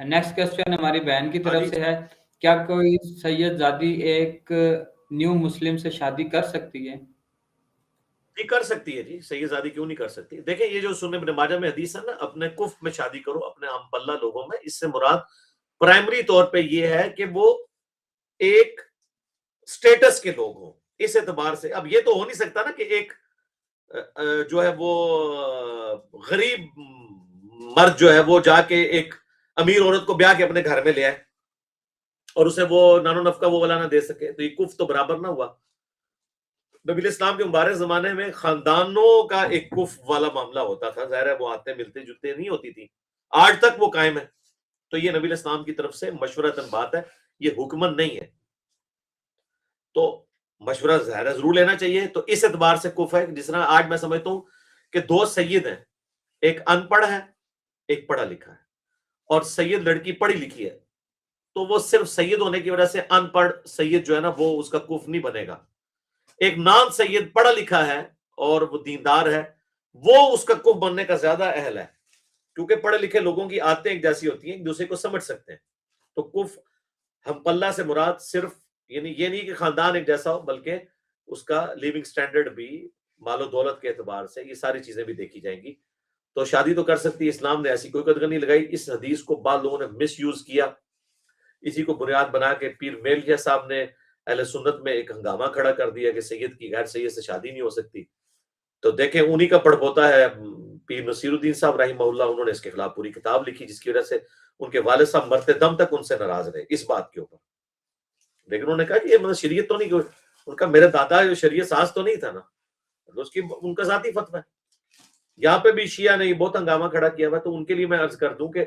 Next question ہماری بہن کی ہاں طرف جی سے ہے، کیا کوئی سید زادی ایک نیو مسلم سے شادی کر سکتی ہے؟ جی کر سکتی ہے جی، سید زادی کیوں نہیں کر سکتی؟ دیکھیں یہ جو سنن ابن ماجہ میں حدیث ہے نا، اپنے کف میں شادی کرو اپنے ہم پلہ لوگوں میں، اس سے مراد پرائمری طور پہ یہ ہے کہ وہ ایک سٹیٹس کے لوگ ہوں۔ اس اعتبار سے اب یہ تو ہو نہیں سکتا نا کہ ایک جو ہے وہ غریب مرد جو ہے وہ جا کے ایک امیر عورت کو بیاہ کے اپنے گھر میں لے آئے اور اسے وہ نانو نفقہ وہ والا نہ دے سکے، تو یہ کف تو برابر نہ ہوا۔ نبی اسلام کے مبارک زمانے میں خاندانوں کا ایک کف والا معاملہ ہوتا تھا، ظاہر ہے وہ آتے ملتے جلتے نہیں ہوتی تھی، آج تک وہ قائم ہے۔ تو یہ نبی اسلام کی طرف سے مشورتاً بات ہے، یہ حکمن نہیں ہے، تو مشورہ ظاہر ضرور لینا چاہیے۔ تو اس اعتبار سے کف ہے، جس طرح آج میں سمجھتا ہوں کہ دو سید ہیں، ایک ان پڑھ ہے ایک پڑھا لکھا ہے، اور سید لڑکی پڑھی لکھی ہے، تو وہ صرف سید ہونے کی وجہ سے ان پڑھ سید جو ہے نا وہ اس کا کف نہیں بنے گا۔ ایک نان سید پڑھا لکھا ہے اور وہ دیندار ہے، وہ اس کا کف بننے کا زیادہ اہل ہے، کیونکہ پڑھے لکھے لوگوں کی عادتیں ایک جیسی ہوتی ہیں، ایک دوسرے کو سمجھ سکتے ہیں۔ تو کف ہم پلہ سے مراد صرف یعنی یہ نہیں کہ خاندان ایک جیسا ہو، بلکہ اس کا لیونگ سٹینڈرڈ بھی، مال و دولت کے اعتبار سے یہ ساری چیزیں بھی دیکھی جائیں گی۔ تو شادی تو کر سکتی ہے، اسلام نے ایسی کوئی قدر نہیں لگائی۔ اس حدیث کو بعض لوگوں نے مس یوز کیا، اسی کو بنیاد بنا کے پیر میلیا صاحب نے اہل سنت میں ایک ہنگامہ کھڑا کر دیا کہ سید کی غیر سید سے شادی نہیں ہو سکتی۔ تو دیکھیں انہی کا پڑھ ہوتا ہے پیر نصیر الدین صاحب رحمہ اللہ، انہوں نے اس کے خلاف پوری کتاب لکھی، جس کی وجہ سے ان کے والد صاحب مرتے دم تک ان سے ناراض رہے اس بات کے اوپر۔ لیکن انہوں نے کہا کہ یہ مطلب شریعت تو نہیں، ان کا میرے دادا جو شریعت ساز تو نہیں تھا نا، اس کی ان کا ذاتی فتویٰ ہے۔ یہاں پہ بھی شیعہ نے بہت ہنگامہ کھڑا کیا ہوا، تو ان کے لیے میں عرض کر دوں کہ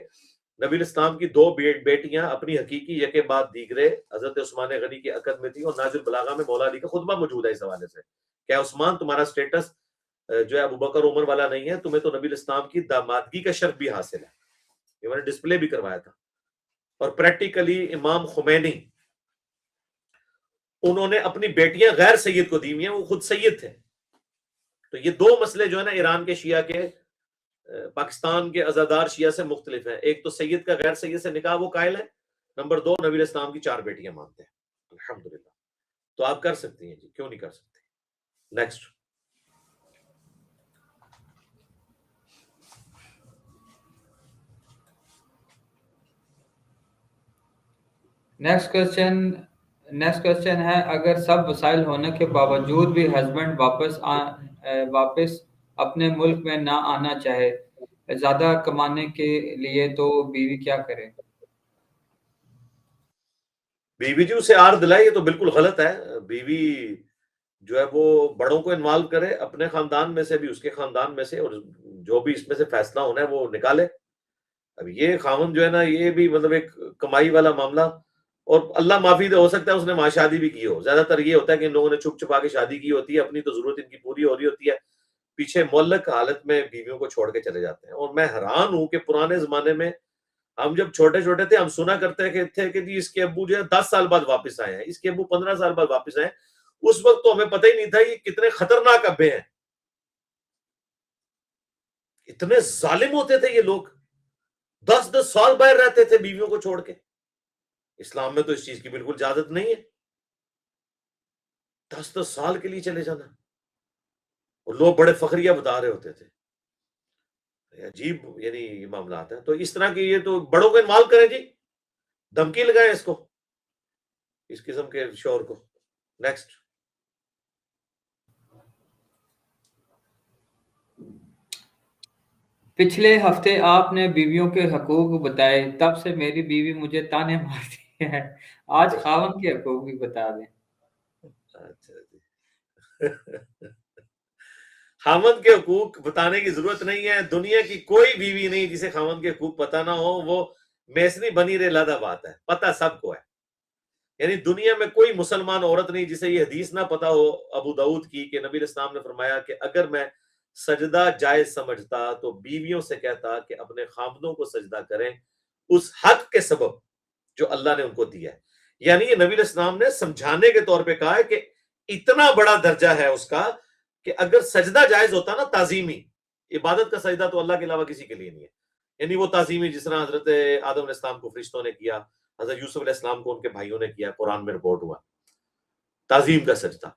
نبی اسلام کی دو بیٹیاں اپنی حقیقی یکے بعد دیگرے حضرت عثمان غنی کی عقد میں تھی، اور ناظر البلاغہ میں مولا علی کا خطبہ موجود ہے اس حوالے سے، کہ عثمان تمہارا سٹیٹس جو ہے ابو بکر عمر والا نہیں ہے، تمہیں تو نبی اسلام کی دامادگی کا شرف بھی حاصل ہے۔ یہ میں نے ڈسپلے بھی کروایا تھا۔ اور پریکٹیکلی امام خمینی انہوں نے اپنی بیٹیاں غیر سید کو دی ہوئی ہیں، وہ خود سید تھے۔ تو یہ دو مسئلے جو ہے نا ایران کے شیعہ کے پاکستان کے عزادار شیعہ سے مختلف ہیں۔ ایک تو سید کا غیر سید سے نکاح وہ قائل ہے، نمبر دو نبی اسلام کی 4 بیٹیاں مانتے ہیں، الحمدللہ۔ تو آپ کر سکتی ہیں جی، کیوں نہیں کر سکتی؟ نیکسٹ۔ نیکسٹ کوشچن ہے، اگر سب وسائل ہونے کے باوجود بھی ہسبینڈ واپس اپنے ملک میں نہ آنا چاہے زیادہ کمانے کے لیے، تو بیوی کیا کرے؟ بیوی جی اسے آر دلائے، یہ تو بالکل غلط ہے۔ بیوی جو ہے وہ بڑوں کو انوالو کرے، اپنے خاندان میں سے بھی اس کے خاندان میں سے، اور جو بھی اس میں سے فیصلہ ہونا ہے وہ نکالے۔ اب یہ خاوند جو ہے نا یہ بھی مطلب ایک کمائی والا معاملہ، اور اللہ معافی دے ہو سکتا ہے اس نے وہاں شادی بھی کی ہو۔ زیادہ تر یہ ہوتا ہے کہ ان لوگوں نے چھپ چھپا کے شادی کی ہوتی ہے، اپنی تو ضرورت ان کی پوری ہو رہی ہوتی ہے، پیچھے معلق حالت میں بیویوں کو چھوڑ کے چلے جاتے ہیں۔ اور میں حیران ہوں کہ پرانے زمانے میں ہم جب چھوٹے چھوٹے تھے، ہم سنا کرتے تھے کہ جی اس کے ابو جو ہے 10 سال بعد واپس آئے ہیں، اس کے ابو 15 سال بعد واپس آئے ہیں۔ اس وقت تو ہمیں پتہ ہی نہیں تھا یہ کتنے خطرناک ابے ہیں، اتنے ظالم ہوتے تھے یہ لوگ، 10 سال باہر رہتے تھے بیویوں کو چھوڑ کے۔ اسلام میں تو اس چیز کی بالکل اجازت نہیں ہے، 10 سال کے لیے چلے جانا، اور لوگ بڑے فخریہ بتا رہے ہوتے تھے۔ عجیب یعنی یہ معاملات ہیں۔ تو اس طرح کی یہ تو بڑوں کو انوالو کریں جی، دھمکی لگائیں اس کو، اس قسم کے شور کو۔ نیکسٹ۔ پچھلے ہفتے آپ نے بیویوں کے حقوق بتائے، تب سے میری بیوی مجھے تانے مارتی ہے، آج خاوند کے حقوق بھی بتا دیں۔ اچھا جی، خاوند کے حقوق بتانے کی ضرورت نہیں ہے۔ دنیا کی کوئی بیوی نہیں جسے خاوند کے حقوق پتہ نہ ہو، وہ میسنی بنی رے لادہ بات ہے، پتہ سب کو ہے۔ یعنی دنیا میں کوئی مسلمان عورت نہیں جسے یہ حدیث نہ پتا ہو ابو داؤد کی، کہ نبی اسلام نے فرمایا کہ اگر میں سجدہ جائز سمجھتا تو بیویوں سے کہتا کہ اپنے خامدوں کو سجدہ کریں اس حق کے سبب جو اللہ نے ان کو دیا ہے۔ یعنی یہ نبی اسلام نے سمجھانے کے طور پہ کہا ہے کہ اتنا بڑا درجہ ہے اس کا کہ اگر سجدہ جائز ہوتا نا تعظیمی، عبادت کا سجدہ تو اللہ کے علاوہ کسی کے لیے نہیں ہے، یعنی وہ تعظیم جس طرح حضرت آدم علیہ السلام کو فرشتوں نے کیا، حضرت یوسف علیہ السلام کو ان کے بھائیوں نے کیا، قرآن میں رپورٹ ہوا، تعظیم کا سجدہ.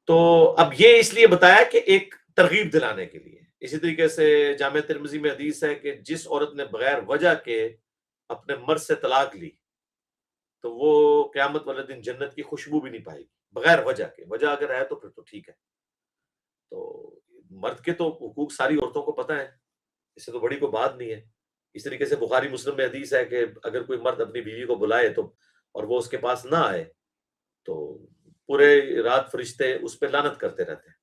تو اب یہ اس لیے بتایا کہ ایک ترغیب دلانے کے لیے. اسی طریقے سے جامع ترمذی میں حدیث ہے کہ جس عورت نے بغیر وجہ کے اپنے مرد سے طلاق لی تو وہ قیامت والے دن جنت کی خوشبو بھی نہیں پائے گی بغیر وجہ کے. وجہ اگر ہے تو پھر تو ٹھیک ہے. تو مرد کے تو حقوق ساری عورتوں کو پتہ ہے، اس سے تو بڑی کوئی بات نہیں ہے. اس طریقے سے بخاری مسلم میں حدیث ہے کہ اگر کوئی مرد اپنی بیوی کو بلائے تو اور وہ اس کے پاس نہ آئے تو پورے رات فرشتے اس پہ لعنت کرتے رہتے ہیں.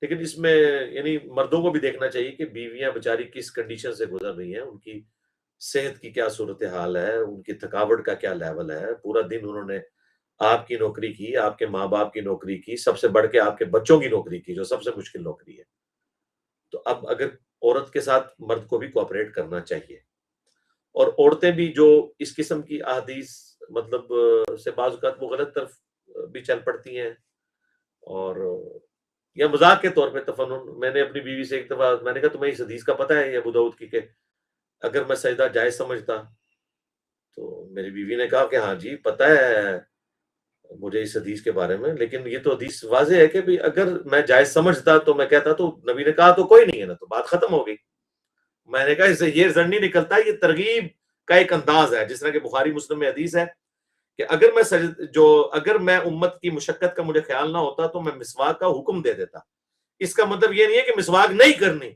لیکن اس میں یعنی مردوں کو بھی دیکھنا چاہیے کہ بیویاں بیچاری کس کنڈیشن سے گزر رہی ہیں، ان کی صحت کی کیا صورتحال ہے، ان کی تھکاوٹ کا کیا لیول ہے. پورا دن انہوں نے آپ کی نوکری کی، آپ کے ماں باپ کی نوکری کی، سب سے بڑھ کے آپ کے بچوں کی نوکری کی جو سب سے مشکل نوکری ہے. تو اب اگر عورت کے ساتھ مرد کو بھی کوآپریٹ کرنا چاہیے. اور عورتیں بھی جو اس قسم کی احادیث مطلب سے بعض اوقات وہ غلط طرف بھی چل پڑتی ہیں اور یا مذاق کے طور پہ تفنن. میں نے اپنی بیوی سے ایک دفعہ میں نے کہا تمہیں اس حدیث کا پتہ ہے یہ ابو داؤد کی کہ اگر میں سجدہ جائز سمجھتا، تو میری بیوی نے کہا کہ ہاں جی پتہ ہے مجھے اس حدیث کے بارے میں، لیکن یہ تو حدیث واضح ہے کہ بھی اگر میں جائز سمجھتا تو میں کہتا تو نبی نے کہا تو کوئی نہیں ہے نا، تو بات ختم ہو گئی. میں نے کہا اس سے یہ رزلٹ نہیں نکلتا، یہ ترغیب کا ایک انداز ہے. جس طرح کہ بخاری مسلم میں حدیث ہے کہ اگر میں امت کی مشقت کا مجھے خیال نہ ہوتا تو میں مسواک کا حکم دے دیتا. اس کا مطلب یہ نہیں ہے کہ مسواک نہیں کرنی،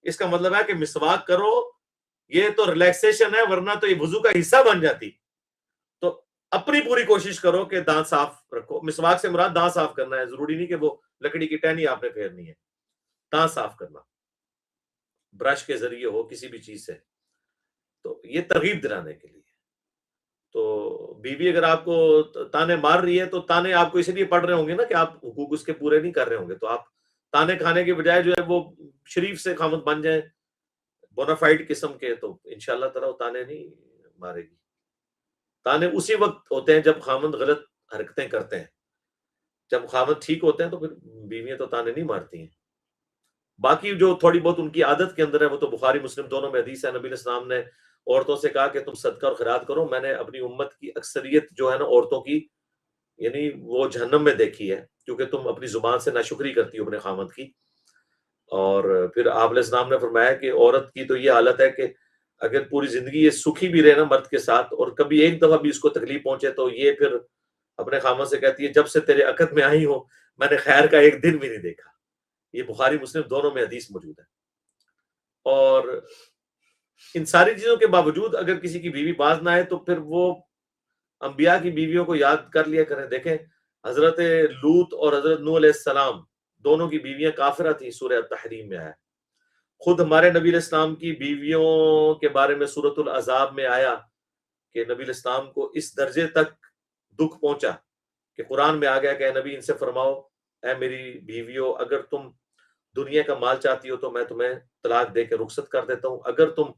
اس کا مطلب ہے کہ مسواک کرو، یہ تو ریلیکسیشن ہے، ورنہ تو یہ وضو کا حصہ بن جاتی. تو اپنی پوری کوشش کرو کہ دانت صاف رکھو. مسواک سے مراد دانت صاف کرنا ہے، ضروری نہیں کہ وہ لکڑی کی ٹہنی آپ نے پھیرنی ہے. دانت صاف کرنا برش کے ذریعے ہو کسی بھی چیز سے. تو یہ ترغیب دلانے کے لیے. تو بیوی اگر آپ کو تانے مار رہی ہے تو تانے آپ کو اسی لیے پڑ رہے ہوں گے نا کہ آپ حقوق اس کے پورے نہیں کر رہے ہوں گے. تو آپ تانے کھانے کے بجائے جو ہے وہ شریف سے خامد بن جائیں، بونافائڈ قسم کے، تو انشاءاللہ تعالی وہ تانے نہیں مارے گی. تانے اسی وقت ہوتے ہیں جب خامد غلط حرکتیں کرتے ہیں. جب خامد ٹھیک ہوتے ہیں تو پھر بیویاں تو تانے نہیں مارتی ہیں. باقی جو تھوڑی بہت ان کی عادت کے اندر ہے وہ تو بخاری مسلم دونوں میں حدیث ہے. نبی علیہ السلام نے عورتوں سے کہا کہ تم صدقہ اور خیرات کرو. میں نے اپنی امت کی اکثریت جو ہے نا عورتوں کی یعنی وہ جہنم میں دیکھی ہے، کیونکہ تم اپنی زبان سے ناشکری کرتی ہو اپنے خامد کی. اور پھر آپ علیہ السلام نے فرمایا کہ عورت کی تو یہ حالت ہے کہ اگر پوری زندگی یہ سکھی بھی رہے نا مرد کے ساتھ اور کبھی ایک دفعہ بھی اس کو تکلیف پہنچے تو یہ پھر اپنے خامد سے کہتی ہے جب سے تیرے عقد میں آئی ہوں میں نے خیر کا ایک دن بھی نہیں دیکھا. یہ بخاری مسلم دونوں میں حدیث موجود ہے. اور ان ساری چیزوں کے باوجود اگر کسی کی بیوی باز نہ آئے تو پھر وہ انبیاء کی بیویوں کو یاد کر لیا کریں. دیکھیں حضرت لوط اور حضرت نوح علیہ السلام دونوں کی بیویاں کافرہ تھیں، سورہ تحریم میں آیا. خود ہمارے نبی علیہ السلام کی بیویوں کے بارے میں سورۃ العذاب میں آیا کہ نبی علیہ السلام کو اس درجے تک دکھ پہنچا کہ قرآن میں آ گیا کہ اے نبی ان سے فرماؤ اے میری بیویوں اگر تم دنیا کا مال چاہتی ہو تو میں تمہیں طلاق دے کے رخصت کر دیتا ہوں، اگر تم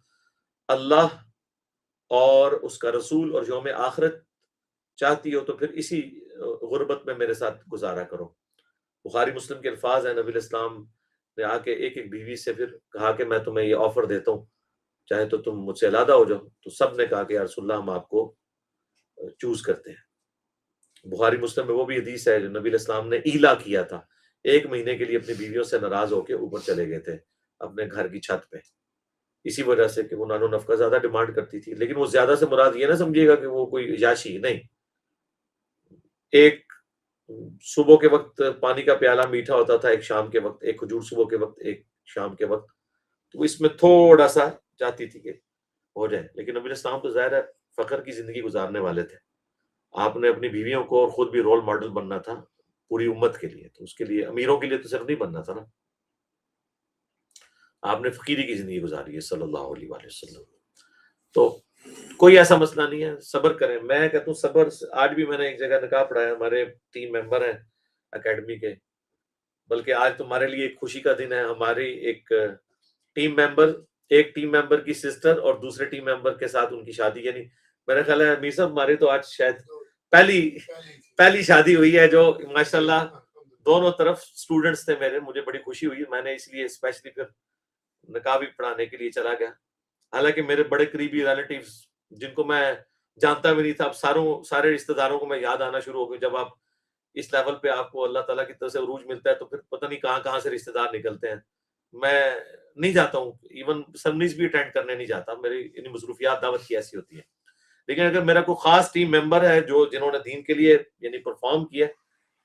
اللہ اور اس کا رسول اور یوم آخرت چاہتی ہو تو پھر اسی غربت میں میرے ساتھ گزارا کرو. بخاری مسلم کے الفاظ ہیں نبی علیہ السلام نے آ کے ایک ایک بیوی سے پھر کہا کہ میں تمہیں یہ آفر دیتا ہوں چاہے تو تم مجھ سے علیحدہ ہو جاؤ. تو سب نے کہا کہ یا رسول اللہ ہم آپ کو چوز کرتے ہیں. بخاری مسلم میں وہ بھی حدیث ہے جو نبی علیہ السلام نے ایلا کیا تھا، 1 مہینے کے لیے اپنی بیویوں سے ناراض ہو کے اوپر چلے گئے تھے اپنے گھر کی چھت پہ، اسی وجہ سے کہ وہ نان و نفقہ زیادہ ڈیمانڈ کرتی تھی. لیکن وہ زیادہ سے مراد یہ نہ سمجھیے گا کہ وہ کوئی عیاشی نہیں. ایک صبح کے وقت پانی کا پیالہ میٹھا ہوتا تھا، ایک شام کے وقت، ایک کھجور صبح کے وقت، ایک شام کے وقت. تو اس میں تھوڑا سا چاہتی تھی کہ ہو جائے. لیکن نبی علیہ السلام تو ظاہر ہے فخر کی زندگی گزارنے والے تھے. آپ نے اپنی بیویوں کو اور خود بھی رول ماڈل بننا تھا پوری امت کے لیے. تو اس کے لیے امیروں کے لیے تو صرف نہیں بننا تھا نا، آپ نے فقیری کی زندگی گزاری ہے صلی اللہ علیہ وآلہ وسلم. تو کوئی ایسا مسئلہ نہیں ہے، صبر کریں. میں کہتا ہوں صبر. آج بھی میں نے ایک جگہ نکاح پڑھایا، ہمارے 3 ممبر ہیں اکیڈمی کے، بلکہ آج تمہارے لیے ایک خوشی کا دن ہے. ہماری ایک ٹیم ممبر کی سسٹر اور دوسرے ٹیم ممبر کے ساتھ ان کی شادی، یعنی میرا خیال ہے امیر صاحب ہمارے تو آج شاید پہلی شادی ہوئی ہے جو ماشاءاللہ دونوں طرف اسٹوڈنٹس تھے میرے. مجھے بڑی خوشی ہوئی، میں نے اس لیے اسپیشلی پھر نکاح بھی پڑھانے کے لیے چلا گیا. حالانکہ میرے بڑے قریبی ریلیٹیوز جن کو میں جانتا بھی نہیں تھا، اب سارے رشتہ داروں کو میں یاد آنا شروع ہو گئی. جب آپ اس لیول پہ آپ کو اللہ تعالیٰ کی طرف سے عروج ملتا ہے تو پھر پتہ نہیں کہاں کہاں سے رشتہ دار نکلتے ہیں. میں نہیں جاتا ہوں، ایون سرمنیز بھی اٹینڈ کرنے نہیں جاتا، میری یعنی مصروفیات دعوت کی ایسی ہوتی ہے. لیکن اگر میرا کوئی خاص ٹیم ممبر ہے جنہوں نے دین کے لیے یعنی پرفارم کیا،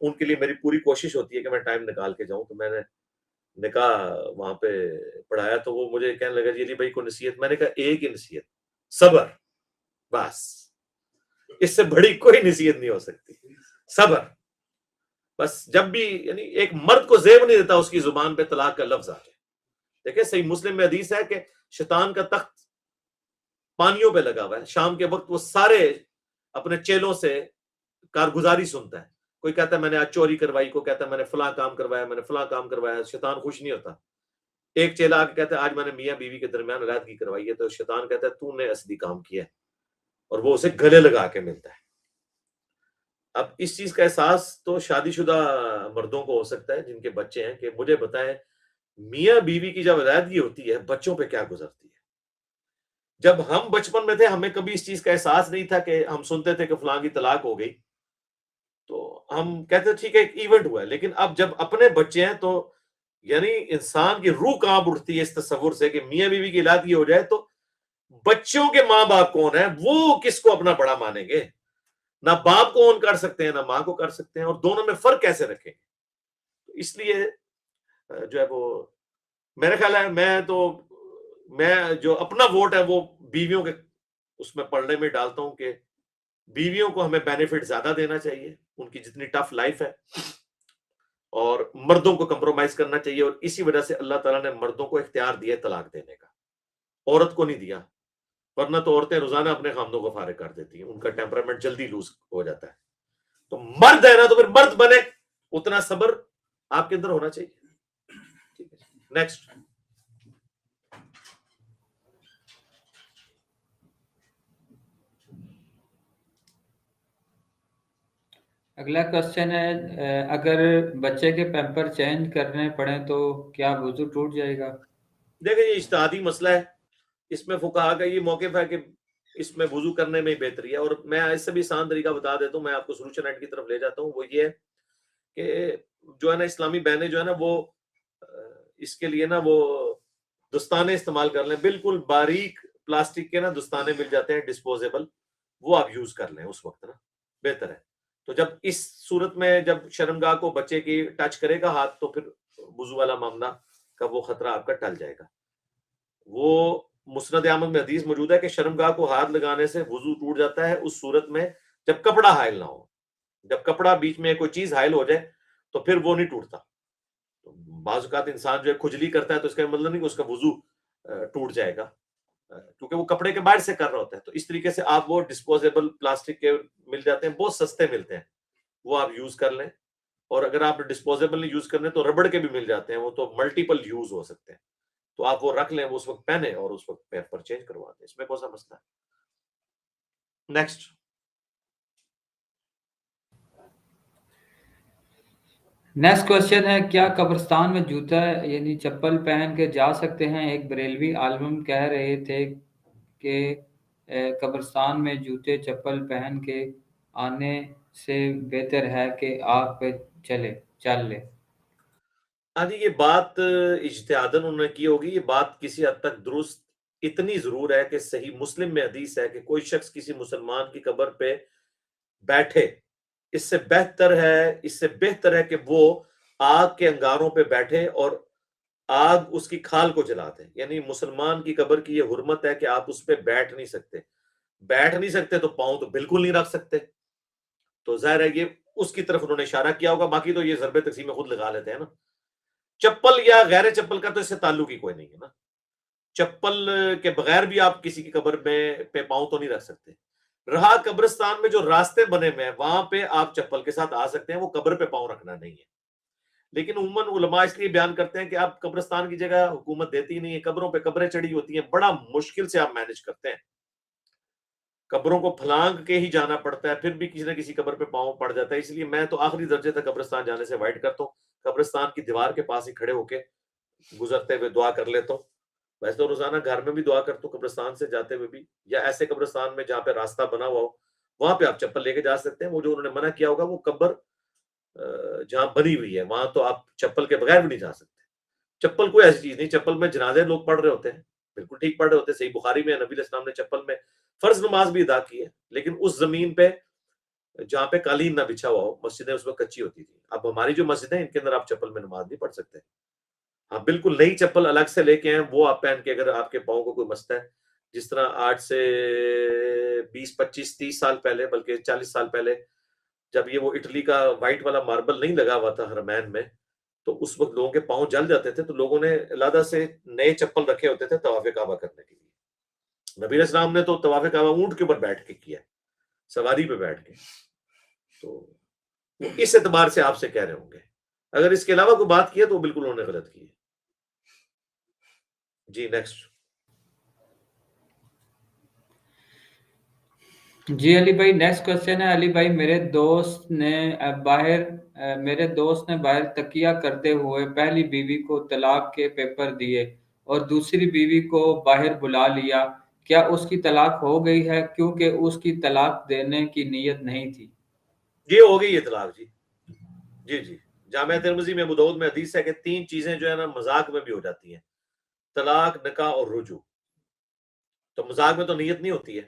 ان کے لیے میری پوری کوشش ہوتی ہے کہ میں ٹائم نکال کے جاؤں. تو میں نے نکاح وہاں پہ پڑھایا تو وہ مجھے کہنے لگا جی علی بھائی کوئی نصیحت. میں نے کہا ایک ہی نصیحت، صبر. بس اس سے بڑی کوئی نصیحت نہیں ہو سکتی، صبر. بس جب بھی یعنی ایک مرد کو زیب نہیں دیتا اس کی زبان پہ طلاق کا لفظ آ جائے. دیکھیں صحیح مسلم میں حدیث ہے کہ شیطان کا تخت پانیوں پہ لگا ہوا ہے. شام کے وقت وہ سارے اپنے چیلوں سے کارگزاری سنتا ہے. کوئی کہتا ہے میں نے آج چوری کروائی، کوئی کہتا ہے میں نے فلاں کام کروایا، میں نے فلاں کام کروایا. شیطان خوش نہیں ہوتا. ایک چیلا آ کے کہتا ہے آج میں نے میاں بیوی کے درمیان علیحدگی کروائی ہے، تو شیطان کہتا ہے تو نے اصلی کام کیا ہے، اور وہ اسے گلے لگا کے ملتا ہے. اب اس چیز کا احساس تو شادی شدہ مردوں کو ہو سکتا ہے جن کے بچے ہیں کہ مجھے بتائیں میاں بیوی کی جب علیحدگی ہوتی ہے بچوں پہ کیا گزرتی ہے. جب ہم بچپن میں تھے ہمیں کبھی اس چیز کا احساس نہیں تھا کہ ہم سنتے تھے کہ فلاں کی طلاق ہو گئی تو ہم کہتے تھے ٹھیک ہے ایک ایونٹ ہوا ہے. لیکن اب جب اپنے بچے ہیں تو یعنی انسان کی روح کانپ اٹھتی ہے اس تصور سے کہ میاں بیوی کی علیحدگی ہو جائے تو بچوں کے ماں باپ کون ہیں، وہ کس کو اپنا بڑا مانیں گے. نہ باپ کو اون کر سکتے ہیں نہ ماں کو کر سکتے ہیں، اور دونوں میں فرق کیسے رکھیں گے. اس لیے جو ہے وہ میرا خیال ہے میں جو اپنا ووٹ ہے وہ بیویوں کے اس میں پڑھنے میں ڈالتا ہوں کہ بیویوں کو ہمیں بینیفٹ زیادہ دینا چاہیے، ان کی جتنی ٹف لائف ہے، اور مردوں کو کمپرومائز کرنا چاہیے. اور اسی وجہ سے اللہ تعالیٰ نے مردوں کو اختیار دیا طلاق دینے کا، عورت کو نہیں دیا. ورنہ تو عورتیں روزانہ اپنے خامدوں کو فارغ کر دیتی ہیں، ان کا ٹیمپرامنٹ جلدی لوز ہو جاتا ہے. تو مرد ہے نا تو پھر مرد بنے، اتنا صبر آپ کے اندر ہونا چاہیے. ٹھیک ہے نیکسٹ. اگلا کوشچن ہے اگر بچے کے پیمپر چینج کرنے پڑیں تو کیا وضو ٹوٹ جائے گا؟ دیکھیں یہ اجتہادی مسئلہ ہے، اس میں فقہا کا یہ موقف ہے کہ اس میں وضو کرنے میں بہتری ہے. اور میں اس سے بھی آسان طریقہ بتا دیتا ہوں، میں آپ کو سولوشن اینڈ کی طرف لے جاتا ہوں. وہ یہ ہے کہ جو ہے نا اسلامی بہنیں جو ہے نا وہ اس کے لیے نا وہ دستانے استعمال کر لیں. بالکل باریک پلاسٹک کے نا دستانے مل جاتے ہیں ڈسپوزیبل، وہ آپ یوز کر لیں اس وقت نا بہتر ہے. تو جب اس صورت میں جب شرمگاہ کو بچے کی ٹچ کرے گا ہاتھ تو پھر وضو والا معاملہ کا وہ خطرہ آپ کا ٹل جائے گا. وہ مسند احمد میں حدیث موجود ہے کہ شرمگاہ کو ہاتھ لگانے سے وضو ٹوٹ جاتا ہے اس صورت میں جب کپڑا حائل نہ ہو. جب کپڑا بیچ میں کوئی چیز حائل ہو جائے تو پھر وہ نہیں ٹوٹتا. بعض اوقات انسان جو ہے کھجلی کرتا ہے تو اس کا مطلب نہیں کہ اس کا وضو ٹوٹ جائے گا، کیونکہ وہ کپڑے کے باہر سے کر رہا ہوتا ہے. تو اس طریقے سے آپ وہ ڈسپوزیبل پلاسٹک کے مل جاتے ہیں، بہت سستے ملتے ہیں، وہ آپ یوز کر لیں. اور اگر آپ ڈسپوزیبل نہیں یوز کرنے تو ربڑ کے بھی مل جاتے ہیں، وہ تو ملٹیپل یوز ہو سکتے ہیں. تو آپ وہ رکھ لیں، وہ اس وقت پہنے اور اس وقت پیپر چینج کروا دیں، اس میں کون سا مسئلہ ہے. نیکسٹ. نیکسٹ کوشچن ہے کیا قبرستان میں جوتا یعنی چپل پہن کے جا سکتے ہیں؟ ایک بریلوی عالم کہہ رہے تھے کہ قبرستان میں جوتے چپل پہن کے آنے سے بہتر ہے کہ آگ پہ چل لے. ہاں جی، یہ بات اجتہاداً انہوں نے کی ہوگی. یہ بات کسی حد تک درست اتنی ضرور ہے کہ صحیح مسلم میں حدیث ہے کہ کوئی شخص کسی مسلمان کی قبر پہ بیٹھے اس سے بہتر ہے کہ وہ آگ کے انگاروں پہ بیٹھے اور آگ اس کی کھال کو جلا دے. یعنی مسلمان کی قبر کی یہ حرمت ہے کہ آپ اس پہ بیٹھ نہیں سکتے تو پاؤں تو بالکل نہیں رکھ سکتے. تو ظاہر ہے یہ اس کی طرف انہوں نے اشارہ کیا ہوگا. باقی تو یہ ضرب تقسیم میں خود لگا لیتے ہیں نا. چپل یا غیر چپل کا تو اس سے تعلق ہی کوئی نہیں ہے نا. چپل کے بغیر بھی آپ کسی کی قبر میں پہ پاؤں تو نہیں رکھ سکتے. رہا قبرستان میں جو راستے بنے ہوئے ہیں وہاں پہ آپ چپل کے ساتھ آ سکتے ہیں، وہ قبر پہ پاؤں رکھنا نہیں ہے. لیکن عموماً علماء اس لیے بیان کرتے ہیں کہ آپ قبرستان کی جگہ حکومت دیتی نہیں ہے، قبروں پہ قبریں چڑھی ہوتی ہیں، بڑا مشکل سے آپ مینج کرتے ہیں. قبروں کو پھلانگ کے ہی جانا پڑتا ہے، پھر بھی کسی نہ کسی قبر پہ پاؤں پڑ جاتا ہے. اس لیے میں تو آخری درجے تک قبرستان جانے سے اوائڈ کرتا ہوں. قبرستان کی دیوار کے پاس ہی کھڑے ہو کے گزرتے ہوئے دعا کر لیتا ہوں ویسے تو روزانہ گھر میں بھی دعا کرتا ہوں، قبرستان سے جاتے ہوئے بھی، یا ایسے قبرستان میں جہاں پہ راستہ بنا ہوا ہو وہاں پہ آپ چپل لے کے جا سکتے ہیں. وہ جو انہوں نے منع کیا ہوگا وہ قبر جہاں بنی ہوئی ہے وہاں تو آپ چپل کے بغیر بھی نہیں جا سکتے. چپل کوئی ایسی چیز نہیں، چپل میں جنازے لوگ پڑھ رہے ہوتے ہیں، بالکل ٹھیک پڑھ رہے ہوتے ہیں. صحیح بخاری میں نبی علیہ السلام نے چپل میں فرض نماز بھی ادا کی ہے، لیکن اس زمین پہ جہاں پہ قالین نہ بچھا ہوا ہو. مسجدیں اس وقت کچی ہوتی تھی. اب ہماری جو مسجدیں ان کے اندر آپ چپل میں نماز نہیں پڑھ سکتے. ہاں بالکل نئی چپل الگ سے لے کے ہیں وہ آپ پہن کے، اگر آپ کے پاؤں کو کوئی مسئلہ ہے، جس طرح آج سے 20 25 30 سال پہلے، بلکہ 40 سال پہلے، جب یہ وہ اٹلی کا وائٹ والا ماربل نہیں لگا ہوا تھا حرمین میں، تو اس وقت لوگوں کے پاؤں جل جاتے تھے، تو لوگوں نے علیحدہ سے نئے چپل رکھے ہوتے تھے طواف کعبہ کرنے کے لیے. نبی علیہ السلام نے تو طواف کعبہ اونٹ کے اوپر بیٹھ کے کیا، سواری پہ بیٹھ کے. تو وہ اس اعتبار سے آپ سے کہہ رہے ہوں گے. اگر اس کے علاوہ کوئی بات کی ہے تو بالکل انہوں نے غلط کی ہے. جی نیکسٹ. جی علی بھائی نیکسٹ کوشچن ہے. علی بھائی میرے دوست نے باہر تقیہ کرتے ہوئے پہلی بیوی کو طلاق کے پیپر دیے اور دوسری بیوی کو باہر بلا لیا. کیا اس کی طلاق ہو گئی ہے کیونکہ اس کی طلاق دینے کی نیت نہیں تھی؟ یہ ہو گئی اطلاق جی. جی جی جامعہ ترمذی میں ابو داؤد میں حدیث ہے کہ 3 چیزیں جو ہے نا مذاق میں بھی ہو جاتی ہیں: طلاق، نکاح اور رجوع. تو مذاق میں تو نیت نہیں ہوتی ہے.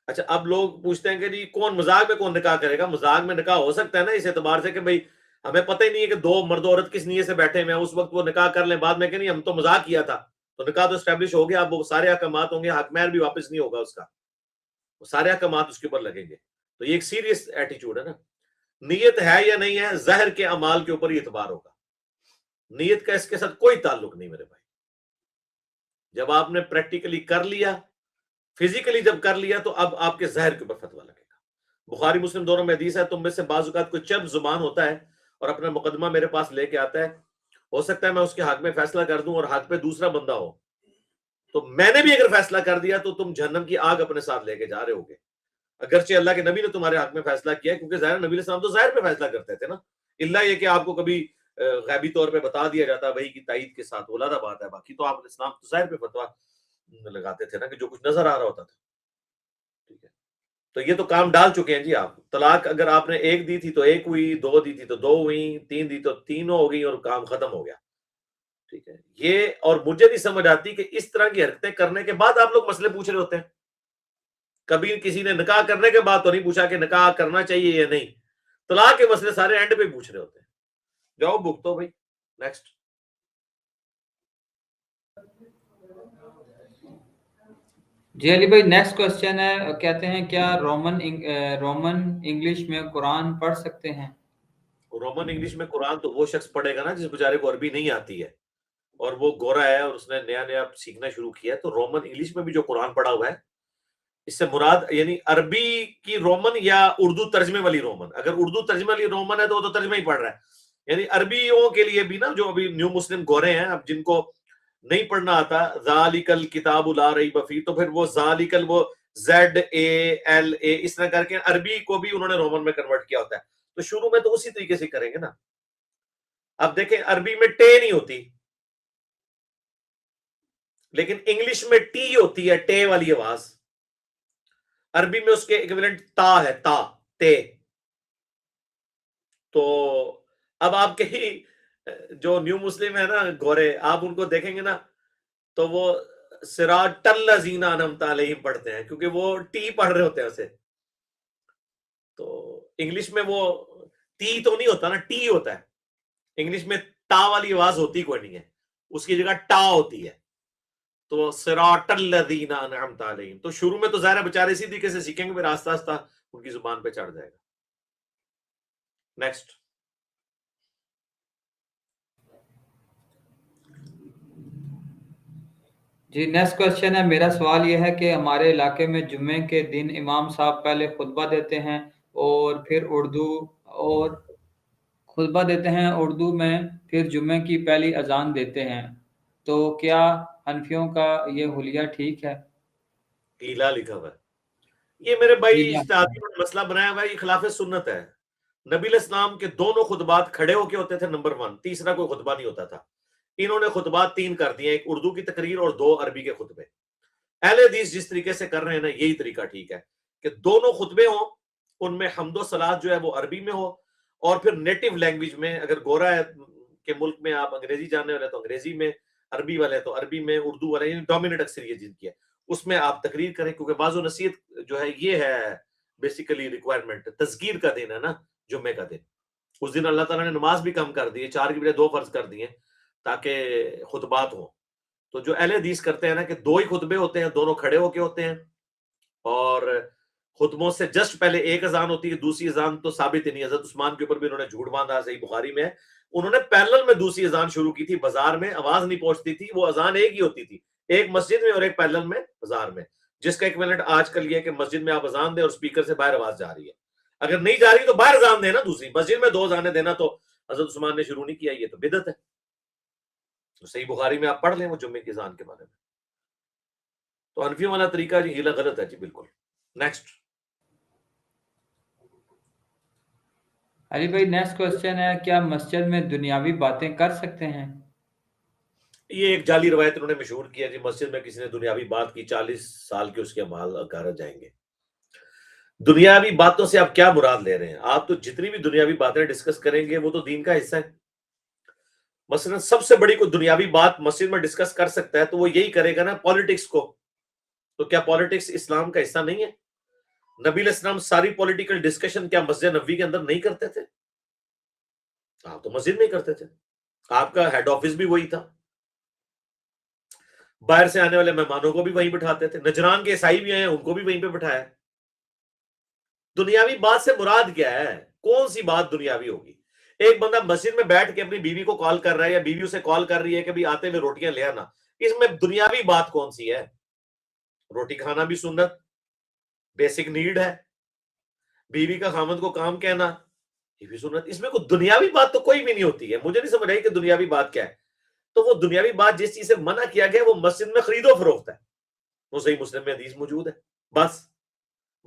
اچھا اب لوگ پوچھتے ہیں کہ جی کون مذاق میں کون نکاح کرے گا؟ مذاق میں نکاح ہو سکتا ہے نا اس اعتبار سے کہ بھئی ہمیں پتہ ہی نہیں ہے کہ 2 مرد و عورت کس نیت سے بیٹھے ہوئے ہیں، اس وقت وہ نکاح کر لیں، بعد میں کہ نہیں ہم تو مذاق کیا تھا. تو نکاح تو اسٹیبلش ہو گیا، اب وہ سارے احکامات ہوں گے، حق مہر بھی واپس نہیں ہوگا اس کا، وہ سارے احکامات اس کے اوپر لگیں گے. تو یہ ایک سیریس ایٹیچیوڈ ہے نا. نیت ہے یا نہیں ہے، ظاہر کے اعمال کے اوپر ہی اعتبار ہوگا. نیت کا اس کے ساتھ کوئی تعلق نہیں میرے بھائی. جب آپ نے پریکٹیکلی کر لیا، فزیکلی جب کر لیا، تو اب آپ کے ظاہر کے اوپر فتویٰ لگے گا. بخاری مسلم دونوں میں حدیث ہے: تم میں سے بعض اوقات کوئی چب زبان ہوتا ہے اور اپنا مقدمہ میرے پاس لے کے آتا ہے، ہو سکتا ہے میں اس کے حق میں فیصلہ کر دوں اور حق پہ دوسرا بندہ ہو، تو میں نے بھی اگر فیصلہ کر دیا تو تم جہنم کی آگ اپنے ساتھ لے کے جا رہے ہوگے. اگرچہ اللہ کے نبی نے تمہارے حق میں فیصلہ کیا ہے، کیونکہ ظاہر نبی علیہ السلام تو ظاہر پہ فیصلہ کرتے تھے نا، اللہ یہ کہ آپ کو کبھی غیبی طور پہ بتا دیا جاتا وہی کی تائید کے ساتھ، علادہ بات ہے. باقی تو آپ اسلام تو ظاہر پہ فتویٰ لگاتے تھے نا کہ جو کچھ نظر آ رہا ہوتا تھا. ٹھیک ہے، تو یہ تو کام ڈال چکے ہیں جی آپ. طلاق اگر آپ نے 1 دی تھی تو 1 ہوئی، 2 دی تھی تو 2 ہوئی، 3 دی تو 3 ہو گئی اور کام ختم ہو گیا. ٹھیک ہے، یہ اور مجھے نہیں سمجھ آتی کہ اس طرح کی حرکتیں کرنے کے بعد آپ لوگ مسئلے پوچھ رہے ہوتے ہیں. کبھی کسی نے نکاح کرنے کے بعد تو نہیں پوچھا کہ نکاح کرنا چاہیے یا نہیں. طلاق کے مسئلے سارے اینڈ پہ پوچھ رہے ہوتے ہیں. جاؤ بھگتو بھائی. نیکسٹ. جی علی بھائی نیکسٹ کوشچن ہے. کہتے ہیں کیا رومن انگلش میں قرآن پڑھ سکتے ہیں؟ رومن انگلش میں قرآن تو وہ شخص پڑھے گا نا جس بیچارے کو عربی نہیں آتی ہے اور وہ گورا ہے اور اس نے نیا نیا سیکھنا شروع کیا ہے. تو رومن انگلش میں بھی جو قرآن پڑھا ہوا ہے، اس سے مراد یعنی عربی کی رومن یا اردو ترجمے والی رومن. اگر اردو ترجمے والی رومن ہے تو وہ تو ترجمہ ہی پڑھ رہا ہے. یعنی عربیوں کے لیے بھی نا، جو ابھی نیو مسلم گورے ہیں، اب جن کو نہیں پڑھنا آتا ذالک الکتاب لا ریب فیہ، تو پھر وہ ذالکل وہ ZALA اس طرح کر کے عربی کو بھی انہوں نے رومن میں کنورٹ کیا ہوتا ہے. تو شروع میں تو اسی طریقے سے کریں گے نا. اب دیکھیں عربی میں ٹے نہیں ہوتی، لیکن انگلش میں ٹی ہوتی ہے، ٹے والی آواز. عربی میں اس کے ایکویلنٹ تا ہے، تا، تے. تو اب آپ کے ہی جو نیو مسلم ہے نا گورے، آپ ان کو دیکھیں گے نا تو وہ صراط الذین انعمت علیہم پڑھتے ہیں، کیونکہ وہ ٹی پڑھ رہے ہوتے ہیں اسے. تو انگلش میں وہ ٹی تو نہیں ہوتا نا، ٹی ہوتا ہے. انگلش میں تا والی آواز ہوتی کوئی نہیں ہے، اس کی جگہ ٹا ہوتی ہے. تو صراط الذین انعمت علیہم. تو شروع میں تو ظاہر بیچارے اسی طریقے سے سیکھیں گے، پھر آہستہ آہستہ ان کی زبان پہ چڑھ جائے گا. نیکسٹ. جی نیکسٹ کوشچن ہے. میرا سوال یہ ہے کہ ہمارے علاقے میں جمعے کے دن امام صاحب پہلے خطبہ دیتے ہیں اور پھر اردو میں پھر جمعے کی پہلی اذان دیتے ہیں، تو کیا حنفیوں کا یہ حلیہ ٹھیک ہے؟ ایلا لکھا ہوا ہے. یہ میرے بھائی جی اجتہادی مسئلہ بنایا ہوا ہے، یہ خلاف سنت ہے. نبی علیہ السلام کے دونوں خطبات کھڑے ہو کے ہوتے تھے، نمبر 1. تیسرا کوئی خطبہ نہیں ہوتا تھا. انہوں نے خطبات 3 کر دیے, ایک اردو کی تقریر اور 2 عربی کے خطبے. اہل حدیث جس طریقے سے کر رہے ہیں نا, یہی طریقہ ٹھیک ہے کہ دونوں خطبے ہوں, ان میں حمد و صلات جو ہے وہ عربی میں ہو, اور پھر نیٹو لینگویج میں, اگر گورا ہے کہ ملک میں آپ انگریزی جاننے والے تو انگریزی میں, عربی والے تو عربی میں, اردو والے یعنی ڈومیننٹ اکثریت جن کی ہے اس میں آپ تقریر کریں, کیونکہ بعض و نصیحت جو ہے یہ ہے بیسیکلی ریکوائرمنٹ. تذکیر کا دن ہے نا جمعے کا دن, اس دن اللہ تعالیٰ نے نماز بھی کم کر دی ہے, 4 کی بجائے 2 فرض کر دیے تاکہ خطبات ہوں. تو جو اہل حدیث کرتے ہیں نا کہ 2 ہی خطبے ہوتے ہیں, دونوں کھڑے ہو کے ہوتے ہیں, اور خطبوں سے جسٹ پہلے ایک اذان ہوتی ہے, دوسری اذان تو ثابت ہی نہیں. حضرت عثمان کے اوپر بھی انہوں نے جھوٹ باندھا, صحیح بخاری میں, انہوں نے پیرلل میں دوسری اذان شروع کی تھی, بازار میں آواز نہیں پہنچتی تھی, وہ اذان ایک ہی ہوتی تھی, ایک مسجد میں اور ایک پیرلل میں بازار میں, جس کا ایکویولنٹ آج کل یہ ہے کہ مسجد میں آپ اذان دیں اور اسپیکر سے باہر آواز جا رہی ہے. اگر نہیں جا رہی تو باہر اذان دینا, دوسری مسجد میں 2 اذانیں دینا تو حضرت عثمان نے شروع نہیں کیا, یہ تو بدعت ہے. تو صحیح بخاری میں آپ پڑھ لیں وہ جمعے کی اذان کے بارے میں. تو حنفیوں والا طریقہ جی ہیلا غلط ہے جی بالکل. نیکسٹ. علی بھائی نیکسٹ کوشچن ہے, کیا مسجد میں دنیاوی باتیں کر سکتے ہیں؟ یہ ایک جعلی روایت انہوں نے مشہور کیا جی, مسجد میں کسی نے دنیاوی بات کی 40 سال کے اس کے مال غارت جائیں گے. دنیاوی باتوں سے آپ کیا مراد لے رہے ہیں؟ آپ تو جتنی بھی دنیاوی باتیں ڈسکس کریں گے وہ تو دین کا حصہ ہے. مثلا سب سے بڑی کوئی دنیاوی بات مسجد میں ڈسکس کر سکتا ہے تو وہ یہی کرے گا نا, پالیٹکس کو. تو کیا پالیٹکس اسلام کا حصہ نہیں ہے؟ نبی علیہ السلام ساری پولیٹیکل ڈسکشن کیا مسجد نبوی کے اندر نہیں کرتے تھے؟ آپ تو مسجد میں ہی کرتے تھے, آپ کا ہیڈ آفس بھی وہی تھا, باہر سے آنے والے مہمانوں کو بھی وہیں بٹھاتے تھے, نجران کے عیسائی بھی ہیں ان کو بھی وہیں پہ بٹھایا. دنیاوی بات سے مراد کیا ہے؟ کون سی بات دنیاوی ہوگی؟ ایک بندہ مسجد میں بیٹھ کے اپنی بیوی کو کال کر رہا ہے, یا بیوی اسے کال کر رہی ہے کہ بھی آتے ہوئے روٹیاں لے آنا, اس میں دنیاوی بات کون سی ہے؟ روٹی کھانا بھی سنت, بیسک نیڈ ہے. بیوی کا خامد کو کام کہنا یہ بھی سنت. اس میں کوئی دنیاوی بات تو کوئی بھی نہیں ہوتی ہے. مجھے نہیں سمجھ آئی کہ دنیاوی بات کیا ہے. تو وہ دنیاوی بات جس چیز سے منع کیا گیا وہ مسجد میں خرید و فروخت ہے, وہ صحیح مسلم میں حدیث موجود ہے. بس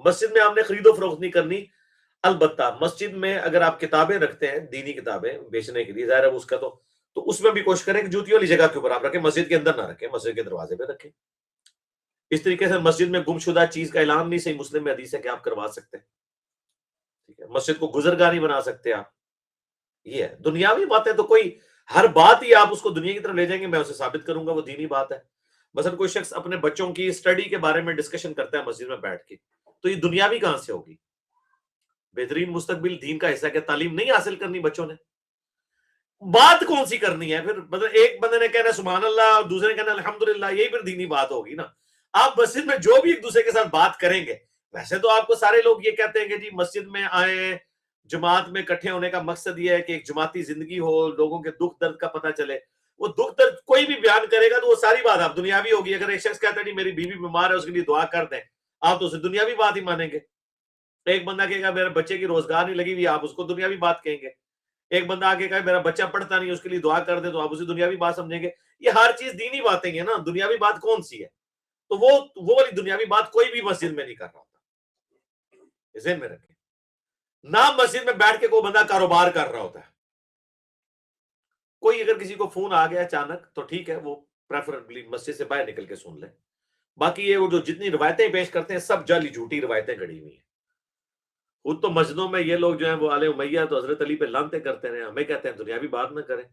مسجد میں آپ نے خرید و فروخت نہیں کرنی. البتہ مسجد میں اگر آپ کتابیں رکھتے ہیں, دینی کتابیں بیچنے کے لیے, ظاہر ہے اس کا تو اس میں بھی کوشش کریں کہ جوتیوں والی جگہ کے اوپر آپ رکھیں, مسجد کے اندر نہ رکھیں, مسجد کے دروازے پہ رکھیں. اس طریقے سے مسجد میں گمشدہ چیز کا اعلان نہیں, صحیح مسلم میں حدیث ہے کہ آپ کروا سکتے ہیں. ٹھیک ہے, مسجد کو گزرگاہ نہیں بنا سکتے آپ. یہ ہے دنیاوی باتیں. تو کوئی ہر بات ہی آپ اس کو دنیا کی طرف لے جائیں گے, میں اسے ثابت کروں گا وہ دینی بات ہے. مثلا کوئی شخص اپنے بچوں کی اسٹڈی کے بارے میں ڈسکشن کرتا ہے مسجد میں بیٹھ کے, تو یہ دنیاوی کہاں سے ہوگی؟ بہترین مستقبل دین کا حصہ, کہ تعلیم نہیں حاصل کرنی بچوں نے؟ بات کون سی کرنی ہے پھر؟ مطلب ایک بندے نے کہنا سبحان اللہ اور دوسرے نے کہنا الحمدللہ, یہی پھر دینی بات ہوگی نا. آپ مسجد میں جو بھی ایک دوسرے کے ساتھ بات کریں گے, ویسے تو آپ کو سارے لوگ یہ کہتے ہیں کہ جی مسجد میں آئیں, جماعت میں اکٹھے ہونے کا مقصد یہ ہے کہ ایک جماعتی زندگی ہو, لوگوں کے دکھ درد کا پتہ چلے. وہ دکھ درد کوئی بھی بیان کرے گا تو وہ ساری بات آپ دنیاوی ہوگی. اگر ایک شخص کہتا ہے نہیں میری بیوی بیمار ہے اس کے لیے دعا کر دیں, آپ تو اسے دنیاوی بات ہی مانیں گے. ایک بندہ کہے گا میرے بچے کی روزگار نہیں لگی ہوئی, آپ اس کو دنیاوی بات کہیں گے. ایک بندہ آگے کہا میرا بچہ پڑھتا نہیں اس کے لیے دعا کر دیں, تو آپ اسے دنیاوی بات سمجھیں گے. یہ ہر چیز دینی باتیں ہیں نا, دنیاوی بات کون سی ہے؟ تو وہ والی دنیاوی بات کوئی بھی مسجد میں نہیں کر رہا ہوتا, ذہن میں رکھیں. نہ مسجد میں بیٹھ کے کوئی بندہ کاروبار کر رہا ہوتا ہے. کوئی اگر کسی کو فون آ گیا اچانک تو ٹھیک ہے, وہ پریفریبلی مسجد سے باہر نکل کے سن لیں. باقی یہ وہ جو جتنی روایتیں پیش کرتے ہیں سب جعلی جھوٹی روایتیں گھڑی ہوئی ہیں. خود تو مسجدوں میں یہ لوگ جو ہیں وہ آل امیہ تو حضرت علی پہ لعنتیں کرتے رہے, ہمیں کہتے ہیں دنیاوی بات نہ کریں.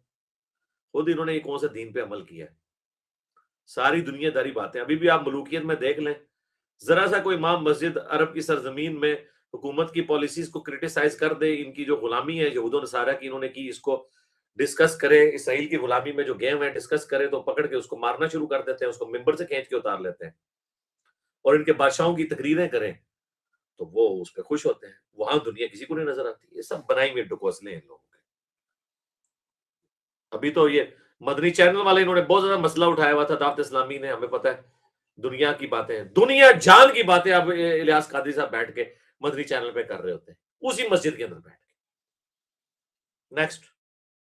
خود انہوں نے یہ کون سے دین پہ عمل کیا ہے؟ ساری دنیا داری باتیں. ابھی بھی آپ ملوکیت میں دیکھ لیں, ذرا سا کوئی امام مسجد عرب کی سرزمین میں حکومت کی پالیسیز کو کرٹیسائز کر دے, ان کی جو غلامی ہے یہود و نصارہ کی انہوں نے کی, اس کو ڈسکس کرے, اسرائیل کی غلامی میں جو گیم ہے ڈسکس کرے, تو پکڑ کے اس کو مارنا شروع کر دیتے ہیں, اس کو ممبر سے کھینچ کے اتار لیتے ہیں, اور ان کے بادشاہوں کی تقریریں کریں تو وہ اس پہ خوش ہوتے ہیں. وہاں دنیا کسی کو نہیں نظر آتی. یہ سب بنائی ہوئی ڈکوسلے ہیں ان لوگوں کے. ابھی تو یہ مدنی چینل والے انہوں نے بہت زیادہ مسئلہ اٹھایا ہوا تھا دعوت اسلامی نے, ہمیں پتہ ہے دنیا کی باتیں, دنیا جان کی باتیں اب الیاس قادری صاحب بیٹھ کے مدنی چینل پہ کر رہے ہوتے ہیں, اسی مسجد کے اندر بیٹھ کے. نیکسٹ.